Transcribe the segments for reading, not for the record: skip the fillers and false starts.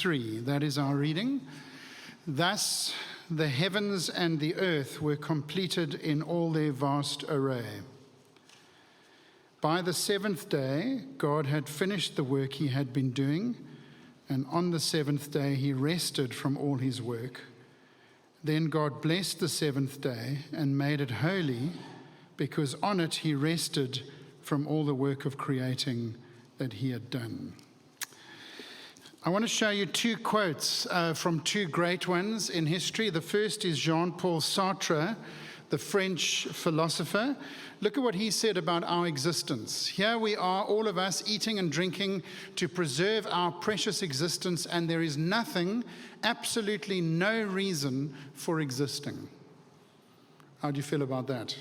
3. That is our reading. Thus the heavens and the earth were completed in all their vast array. By the seventh day, God had finished the work he had been doing, and on the seventh day he rested from all his work. Then God blessed the seventh day and made it holy, because on it he rested from all the work of creating that he had done. I want to show you two quotes from two great ones in history. The first is Jean-Paul Sartre, the French philosopher. Look at what he said about our existence. Here we are, all of us, eating and drinking to preserve our precious existence, and there is nothing, absolutely no reason for existing. How do you feel about that?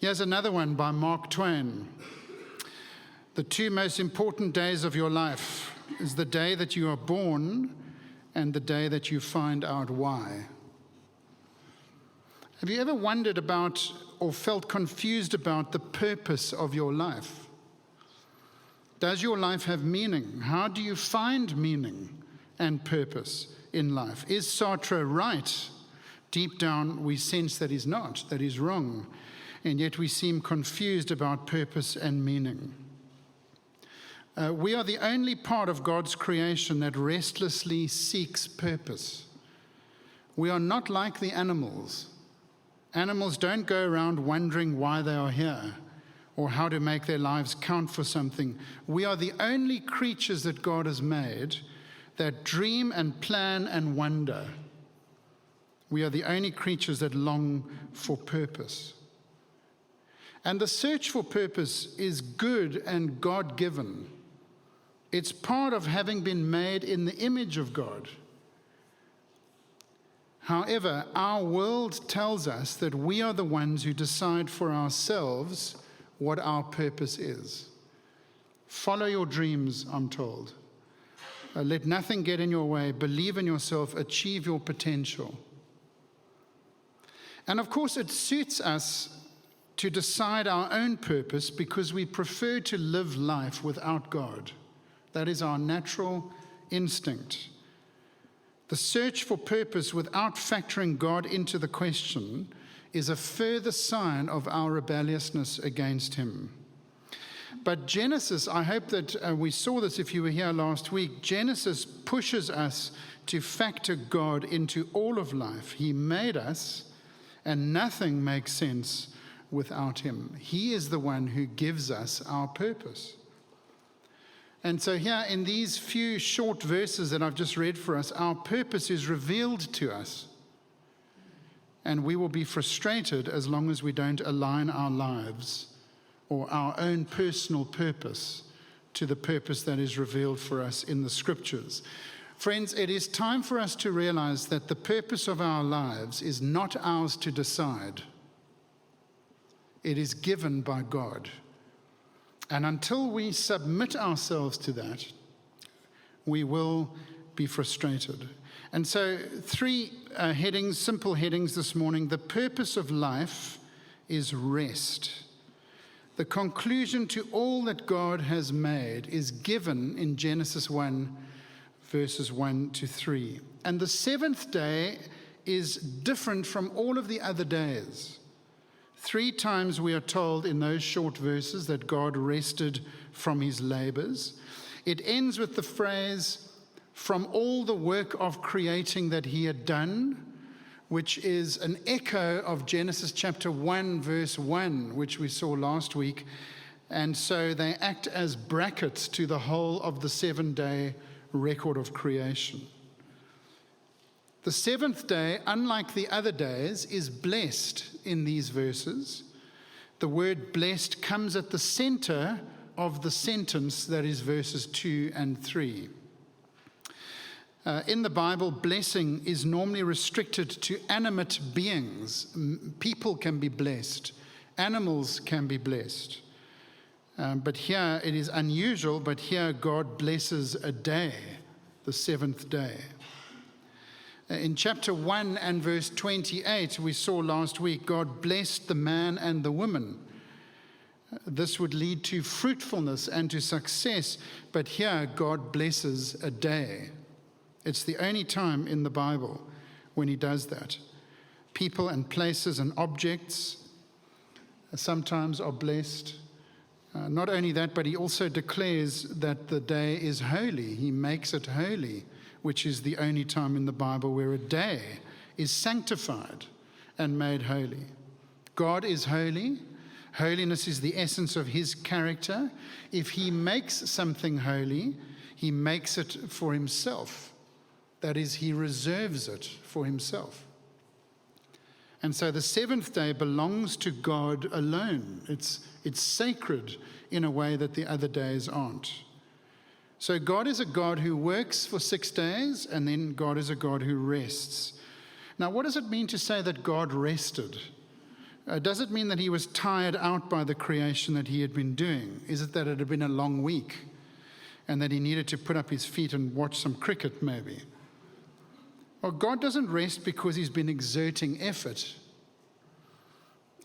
Here's another one by Mark Twain. The two most important days of your life is the day that you are born and the day that you find out why. Have you ever wondered about or felt confused about the purpose of your life? Does your life have meaning? How do you find meaning and purpose in life? Is Sartre right? Deep down, we sense that he's not, that he's wrong, and yet we seem confused about purpose and meaning. We are the only part of God's creation that restlessly seeks purpose. We are not like the animals. Animals don't go around wondering why they are here or how to make their lives count for something. We are the only creatures that God has made that dream and plan and wonder. We are the only creatures that long for purpose. And the search for purpose is good and God-given. It's part of having been made in the image of God. However, our world tells us that we are the ones who decide for ourselves what our purpose is. Follow your dreams, I'm told. Let nothing get in your way. Believe in yourself. Achieve your potential. And of course, it suits us to decide our own purpose because we prefer to live life without God. That is our natural instinct. The search for purpose without factoring God into the question is a further sign of our rebelliousness against him. But Genesis, I hope that we saw this if you were here last week, Genesis pushes us to factor God into all of life. He made us, and nothing makes sense without him. He is the one who gives us our purpose. And so here in these few short verses that I've just read for us, our purpose is revealed to us. And we will be frustrated as long as we don't align our lives or our own personal purpose to the purpose that is revealed for us in the scriptures. Friends, it is time for us to realize that the purpose of our lives is not ours to decide. It is given by God. And until we submit ourselves to that, we will be frustrated. And so three headings, simple headings this morning. The purpose of life is rest. The conclusion to all that God has made is given in Genesis 1, verses 1 to 3. And the seventh day is different from all of the other days. 3 times we are told in those short verses that God rested from his labors. It ends with the phrase, from all the work of creating that he had done, which is an echo of Genesis chapter 1, verse 1, which we saw last week. And so they act as brackets to the whole of the 7-day record of creation. The seventh day, unlike the other days, is blessed in these verses. The word blessed comes at the center of the sentence that is verses 2 and 3. In the Bible, blessing is normally restricted to animate beings. People can be blessed. Animals can be blessed. But here it is unusual, but here God blesses a day, the seventh day. In chapter 1 and verse 28, we saw last week, God blessed the man and the woman. This would lead to fruitfulness and to success, but here God blesses a day. It's the only time in the Bible when he does that. People and places and objects sometimes are blessed. Not only that, but he also declares that the day is holy. He makes it holy, which is the only time in the Bible where a day is sanctified and made holy. God is holy. Holiness is the essence of his character. If he makes something holy, he makes it for himself. That is, he reserves it for himself. And so the seventh day belongs to God alone. It's sacred in a way that the other days aren't. So God is a God who works for 6 days, and then God is a God who rests. Now, what does it mean to say that God rested? Does it mean that he was tired out by the creation that he had been doing? Is it that it had been a long week and that he needed to put up his feet and watch some cricket maybe? Well, God doesn't rest because he's been exerting effort.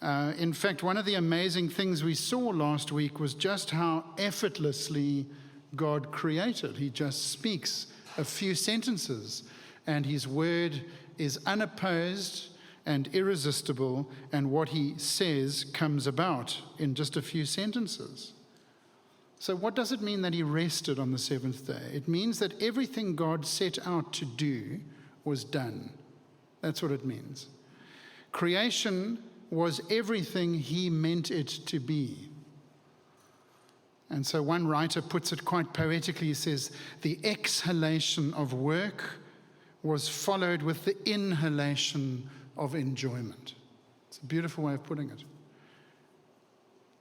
In fact, one of the amazing things we saw last week was just how effortlessly God created. He just speaks a few sentences, and his word is unopposed and irresistible, and what he says comes about in just a few sentences. So what does it mean that he rested on the seventh day? It means that everything God set out to do was done. That's what it means. Creation was everything he meant it to be. And so one writer puts it quite poetically. He says, the exhalation of work was followed with the inhalation of enjoyment. It's a beautiful way of putting it.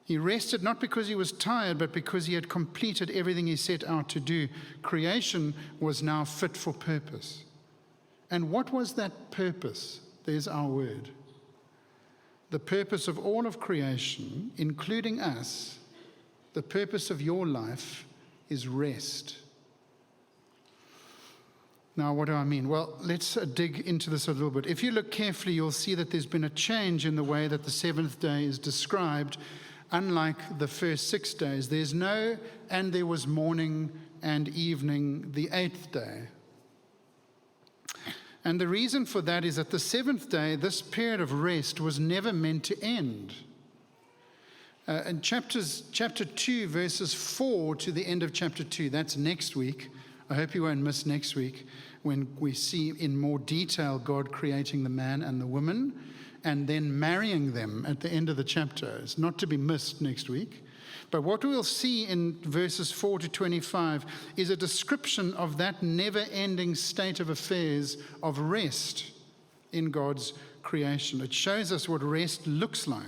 He rested not because he was tired, but because he had completed everything he set out to do. Creation was now fit for purpose. And what was that purpose? There's our word. The purpose of all of creation, including us, the purpose of your life is rest. Now, what do I mean? Well, let's dig into this a little bit. If you look carefully, you'll see that there's been a change in the way that the seventh day is described. Unlike the first 6 days, there's no, and there was morning and evening the 8th day. And the reason for that is that the seventh day, this period of rest, was never meant to end. In chapter 2, verses 4 to the end of chapter 2, that's next week. I hope you won't miss next week when we see in more detail God creating the man and the woman and then marrying them at the end of the chapter. It's not to be missed next week. But what we'll see in verses 4 to 25 is a description of that never-ending state of affairs of rest in God's creation. It shows us what rest looks like.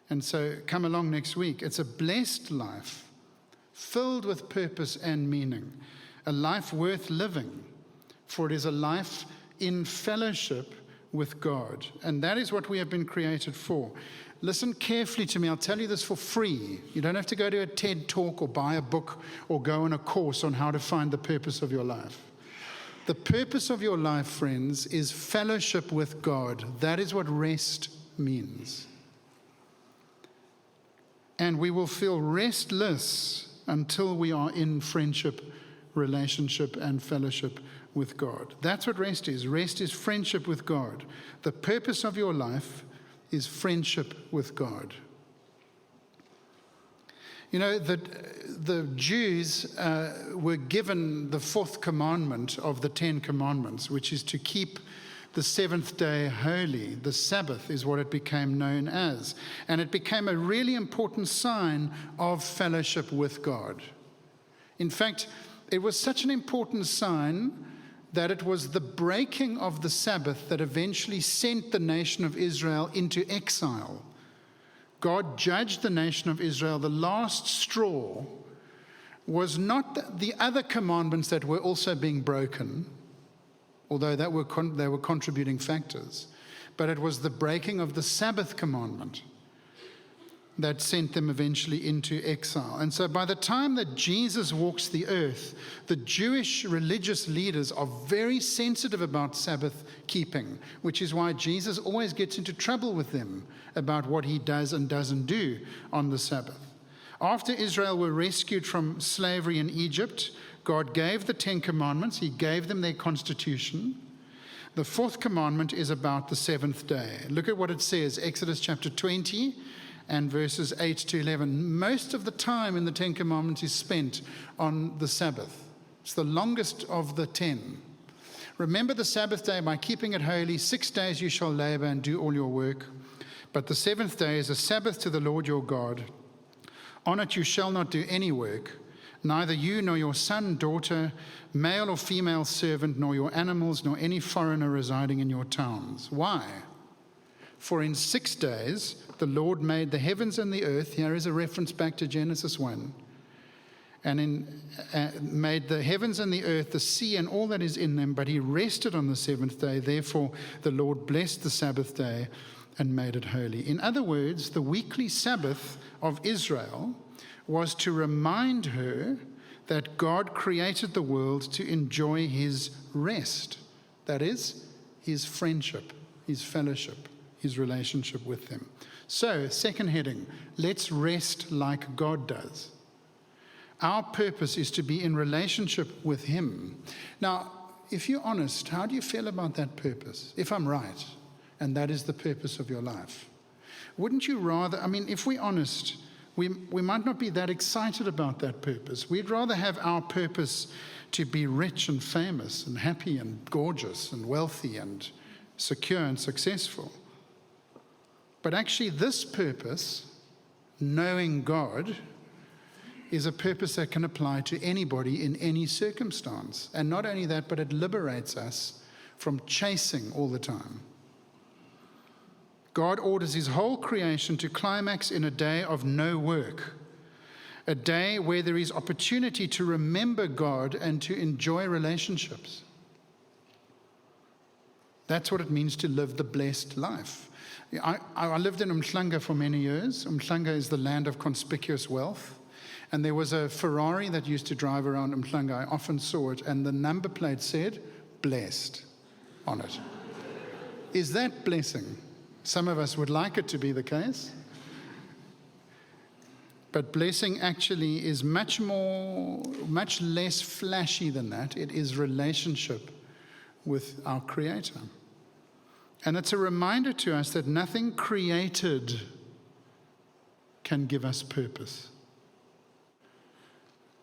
And so come along next week. It's a blessed life, filled with purpose and meaning, a life worth living, for it is a life in fellowship with God. And that is what we have been created for. Listen carefully to me. I'll tell you this for free. You don't have to go to a TED talk or buy a book or go on a course on how to find the purpose of your life. The purpose of your life, friends, is fellowship with God. That is what rest means. And we will feel restless until we are in friendship, relationship, and fellowship with God. That's what rest is. Rest is friendship with God. The purpose of your life is friendship with God. You know, the Jews were given the 4th commandment of the 10 commandments, which is to keep the seventh day holy. The Sabbath is what it became known as. And it became a really important sign of fellowship with God. In fact, it was such an important sign that it was the breaking of the Sabbath that eventually sent the nation of Israel into exile. God judged the nation of Israel. The last straw was not the other commandments that were also being broken, although they were contributing factors, but it was the breaking of the Sabbath commandment. that sent them eventually into exile. And so by the time that Jesus walks the earth, the Jewish religious leaders are very sensitive about Sabbath keeping, which is why Jesus always gets into trouble with them about what he does and doesn't do on the Sabbath. After Israel were rescued from slavery in Egypt, God gave the 10 Commandments. He gave them their constitution. The 4th commandment is about the 7th day. Look at what it says, Exodus chapter 20 and verses 8 to 11. Most of the time in the 10 Commandments is spent on the Sabbath. It's the longest of the 10. Remember the Sabbath day by keeping it holy. 6 days you shall labor and do all your work. But the 7th day is a Sabbath to the Lord your God. On it you shall not do any work, neither you nor your son, daughter, male or female servant, nor your animals, nor any foreigner residing in your towns. Why? For in 6 days the Lord made the heavens and the earth. Here is a reference back to Genesis 1. And made the heavens and the earth, the sea and all that is in them, but he rested on the 7th day. Therefore the Lord blessed the Sabbath day and made it holy. In other words, the weekly Sabbath of Israel was to remind her that God created the world to enjoy his rest. That is, his friendship, his fellowship, his relationship with them. So, second heading, let's rest like God does. Our purpose is to be in relationship with him. Now, if you're honest, how do you feel about that purpose? If I'm right, and that is the purpose of your life, wouldn't you rather, if we're honest, we might not be that excited about that purpose. We'd rather have our purpose to be rich and famous and happy and gorgeous and wealthy and secure and successful. But actually this purpose, knowing God, is a purpose that can apply to anybody in any circumstance. And not only that, but it liberates us from chasing all the time. God orders his whole creation to climax in a day of no work, a day where there is opportunity to remember God and to enjoy relationships. That's what it means to live the blessed life. I lived in Umhlanga for many years. Umhlanga is the land of conspicuous wealth. And there was a Ferrari that used to drive around Umhlanga. I often saw it, and the number plate said, blessed, on it. Is that blessing? Some of us would like it to be the case. But blessing actually is much less flashy than that. It is relationship with our Creator. And it's a reminder to us that nothing created can give us purpose.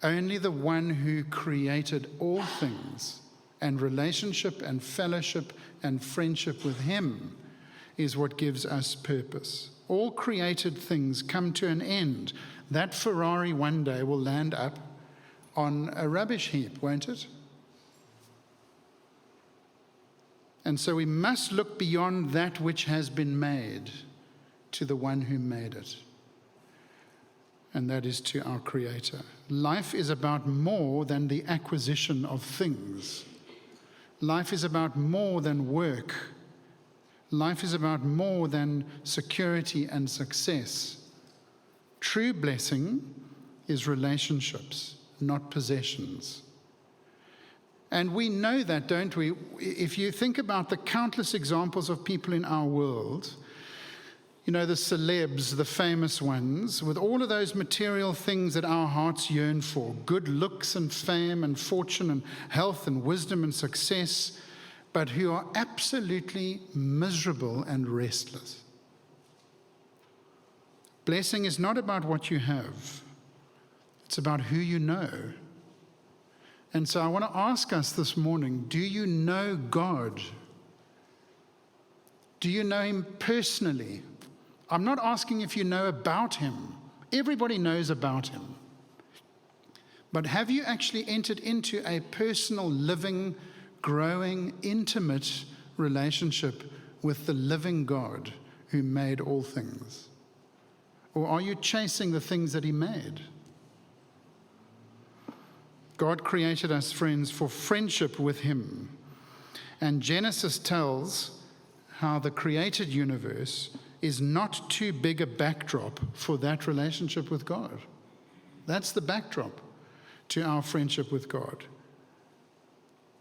Only the one who created all things, and relationship and fellowship and friendship with him, is what gives us purpose. All created things come to an end. That Ferrari one day will land up on a rubbish heap, won't it? And so we must look beyond that which has been made to the one who made it. And that is to our Creator. Life is about more than the acquisition of things. Life is about more than work. Life is about more than security and success. True blessing is relationships, not possessions. And we know that, don't we? If you think about the countless examples of people in our world, the celebs, the famous ones, with all of those material things that our hearts yearn for, good looks and fame and fortune and health and wisdom and success, but who are absolutely miserable and restless. Blessing is not about what you have. It's about who you know. And so I want to ask us this morning, do you know God? Do you know him personally? I'm not asking if you know about him. Everybody knows about him. But have you actually entered into a personal, living, growing, intimate relationship with the living God who made all things? Or are you chasing the things that he made? God created us, friends, for friendship with him. And Genesis tells how the created universe is not too big a backdrop for that relationship with God. That's the backdrop to our friendship with God.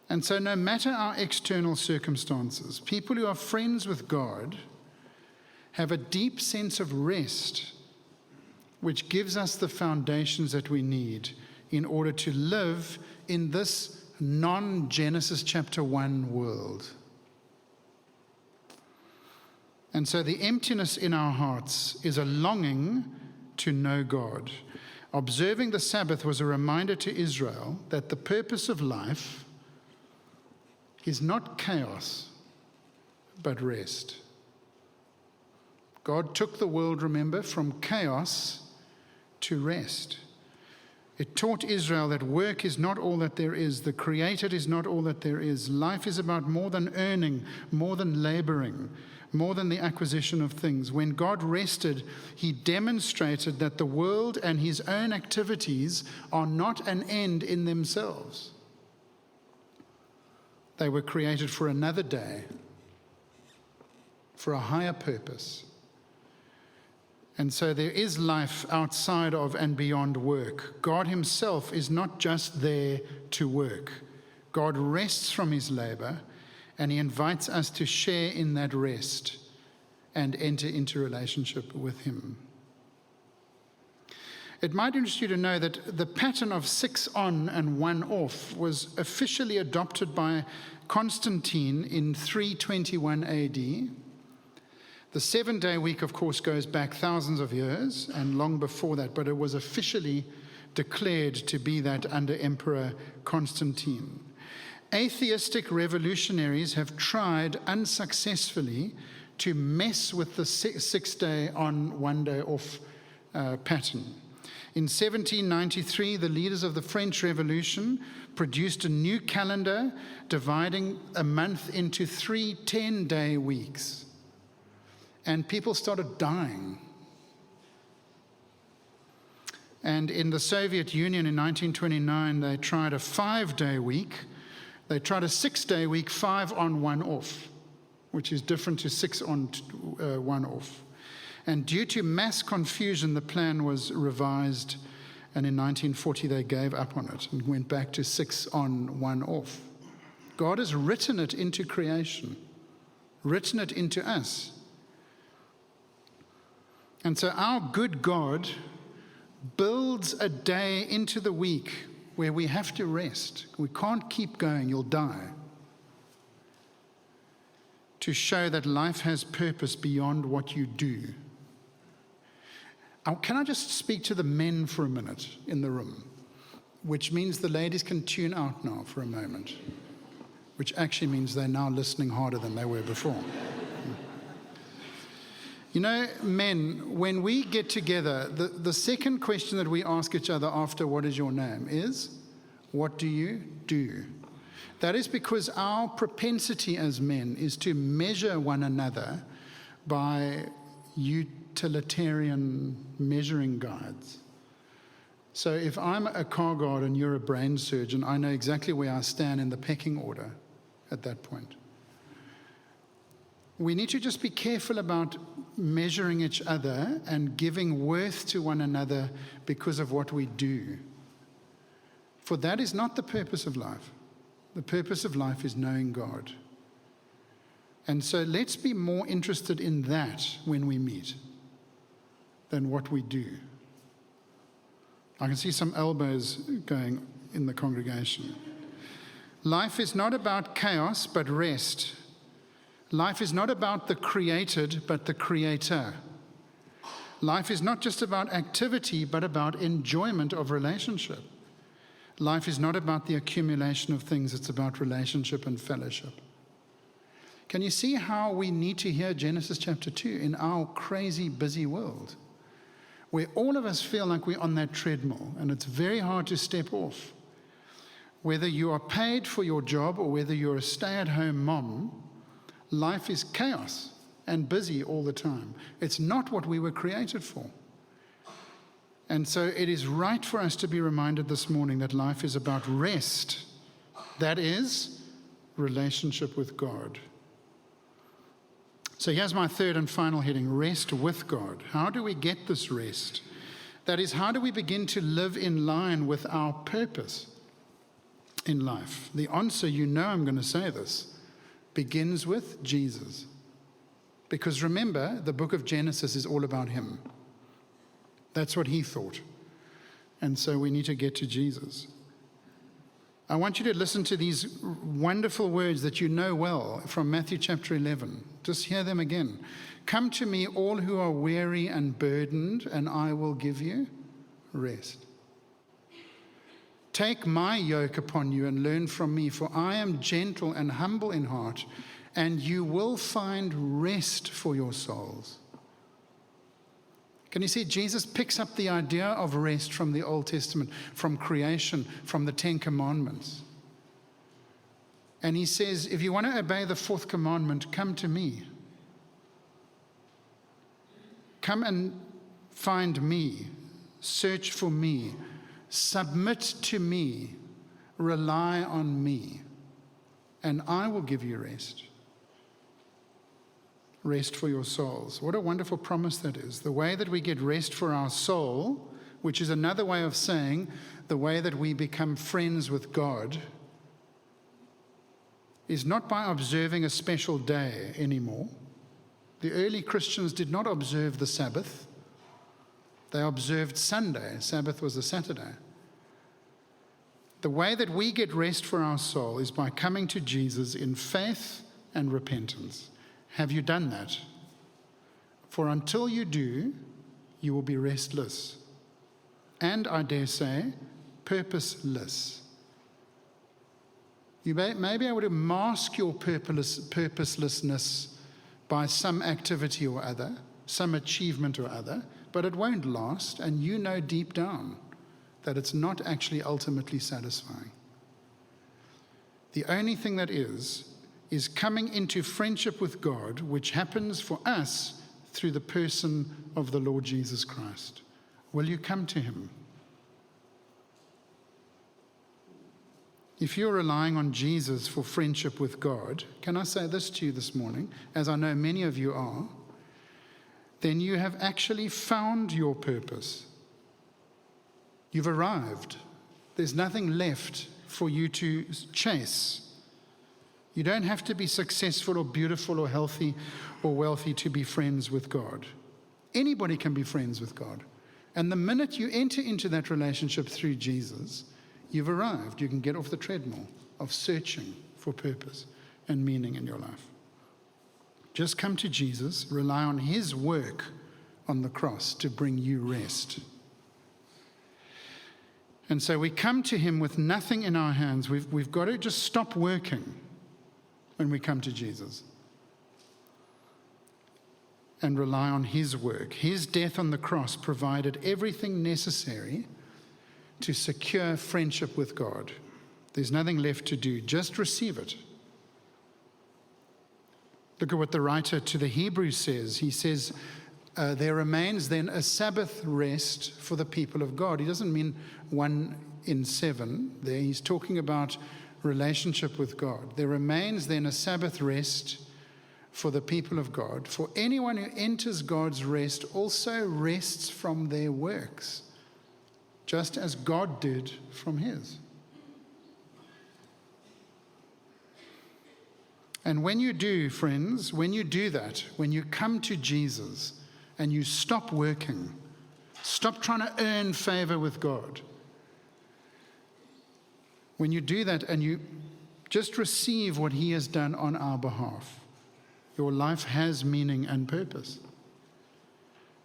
And so no matter our external circumstances, people who are friends with God have a deep sense of rest, which gives us the foundations that we need in order to live in this non-Genesis chapter 1 world. And so the emptiness in our hearts is a longing to know God. Observing the Sabbath was a reminder to Israel that the purpose of life is not chaos, but rest. God took the world, remember, from chaos to rest. It taught Israel that work is not all that there is. The created is not all that there is. Life is about more than earning, more than laboring, more than the acquisition of things. When God rested, he demonstrated that the world and his own activities are not an end in themselves. They were created for another day, for a higher purpose. And so there is life outside of and beyond work. God himself is not just there to work. God rests from his labor, and he invites us to share in that rest and enter into relationship with him. It might interest you to know that the pattern of 6 on and 1 off was officially adopted by Constantine in 321 AD. The 7-day week, of course, goes back thousands of years and long before that, but it was officially declared to be that under Emperor Constantine. Atheistic revolutionaries have tried unsuccessfully to mess with the 6-day on, 1-day off pattern. In 1793, the leaders of the French Revolution produced a new calendar dividing a month into 3 10-day weeks. And people started dying. And in the Soviet Union in 1929, they tried a 5-day week. They tried a 6-day week, 5 on, 1 off, which is different to 6 on, 1 off. And due to mass confusion, the plan was revised, and in 1940 they gave up on it and went back to 6 on, 1 off. God has written it into creation, written it into us. And so our good God builds a day into the week where we have to rest. We can't keep going, you'll die. To show that life has purpose beyond what you do. Can I just speak to the men for a minute in the room? Which means the ladies can tune out now for a moment. Which actually means they're now listening harder than they were before. You know, men, when we get together, the second question that we ask each other after what is your name is, what do you do? That is because our propensity as men is to measure one another by utilitarian measuring guides. So if I'm a car guard and you're a brain surgeon, I know exactly where I stand in the pecking order at that point. We need to just be careful about measuring each other and giving worth to one another because of what we do. For that is not the purpose of life. The purpose of life is knowing God. And so let's be more interested in that when we meet than what we do. I can see some elbows going in the congregation. Life is not about chaos, but rest. Life is not about the created, but the creator. Life is not just about activity, but about enjoyment of relationship. Life is not about the accumulation of things, it's about relationship and fellowship. Can you see how we need to hear Genesis chapter 2 in our crazy, busy world, where all of us feel like we're on that treadmill and it's very hard to step off? Whether you are paid for your job or whether you're a stay-at-home mom, life is chaos and busy all the time. It's not what we were created for. And so it is right for us to be reminded this morning that life is about rest. That is relationship with God. So here's my third and final heading: rest with God. How do we get this rest? That is, how do we begin to live in line with our purpose in life? The answer, I'm going to say this, begins with Jesus. Because remember, the book of Genesis is all about him. That's what he thought. And so we need to get to Jesus. I want you to listen to these wonderful words that you know well from Matthew chapter 11. Just hear them again. Come to me, all who are weary and burdened, and I will give you rest. Take my yoke upon you and learn from me, for I am gentle and humble in heart, and you will find rest for your souls. Can you see? Jesus picks up the idea of rest from the Old Testament, from creation, from the Ten Commandments. And he says, if you want to obey the fourth commandment, come to me. Come and find me. Search for me. Submit to me. Rely on me. And I will give you rest. Rest for your souls. What a wonderful promise that is. The way that we get rest for our soul, which is another way of saying the way that we become friends with God, is not by observing a special day anymore. The early Christians did not observe the Sabbath. They observed Sunday. Sabbath was a Saturday. The way that we get rest for our soul is by coming to Jesus in faith and repentance. Have you done that? For until you do, you will be restless. And, I dare say, purposeless. You may be able to mask your purposelessness by some activity or other, some achievement or other, but it won't last, and you know deep down that it's not actually ultimately satisfying. The only thing that is coming into friendship with God, which happens for us through the person of the Lord Jesus Christ. Will you come to him? If you're relying on Jesus for friendship with God, can I say this to you this morning, as I know many of you are, then you have actually found your purpose. You've arrived. There's nothing left for you to chase. You don't have to be successful or beautiful or healthy or wealthy to be friends with God. Anybody can be friends with God. And the minute you enter into that relationship through Jesus, you've arrived. You can get off the treadmill of searching for purpose and meaning in your life. Just come to Jesus, rely on his work on the cross to bring you rest. And so we come to him with nothing in our hands. We've got to just stop working when we come to Jesus and rely on his work. His death on the cross provided everything necessary to secure friendship with God. There's nothing left to do. Just receive it. Look at what the writer to the Hebrews says. He says, there remains then a Sabbath rest for the people of God. He doesn't mean 1 in 7 there. He's talking about relationship with God. There remains then a Sabbath rest for the people of God. For anyone who enters God's rest also rests from their works, just as God did from his. And when you do, friends, when you do that, when you come to Jesus and you stop working, stop trying to earn favor with God, when you do that and you just receive what he has done on our behalf, your life has meaning and purpose.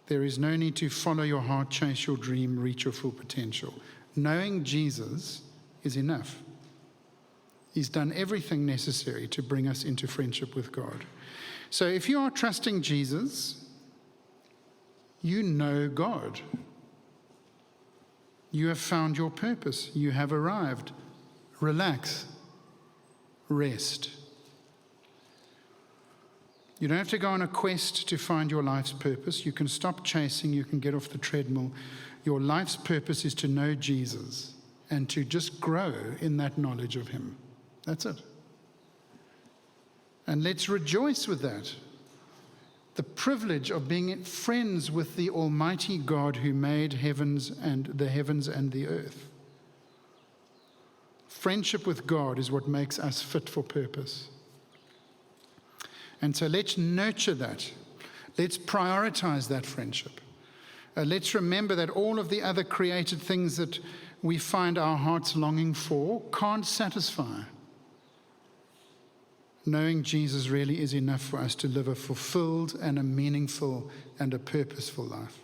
There is no need to follow your heart, chase your dream, reach your full potential. Knowing Jesus is enough. He's done everything necessary to bring us into friendship with God. So if you are trusting Jesus, you know God. You have found your purpose. You have arrived. Relax. Rest. You don't have to go on a quest to find your life's purpose. You can stop chasing. You can get off the treadmill. Your life's purpose is to know Jesus and to just grow in that knowledge of him. That's it. And let's rejoice with that. the privilege of being friends with the Almighty God who made the heavens and the earth. Friendship with God is what makes us fit for purpose. And so let's nurture that. Let's prioritize that friendship. Let's remember that all of the other created things that we find our hearts longing for can't satisfy. Knowing Jesus really is enough for us to live a fulfilled and a meaningful and a purposeful life.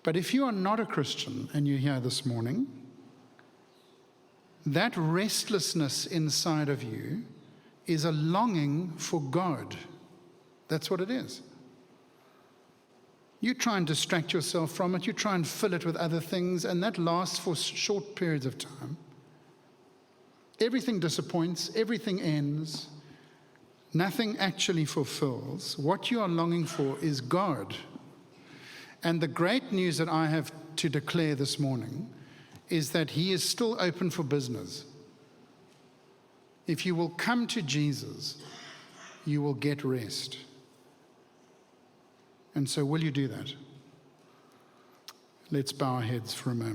But if you are not a Christian and you're here this morning, that restlessness inside of you is a longing for God. That's what it is. You try and distract yourself from it. You try and fill it with other things, and that lasts for short periods of time. Everything disappoints. Everything ends. Nothing actually fulfills. What you are longing for is God. And the great news that I have to declare this morning is that He is still open for business. If you will come to Jesus, you will get rest. And so will you do that? Let's bow our heads for a moment.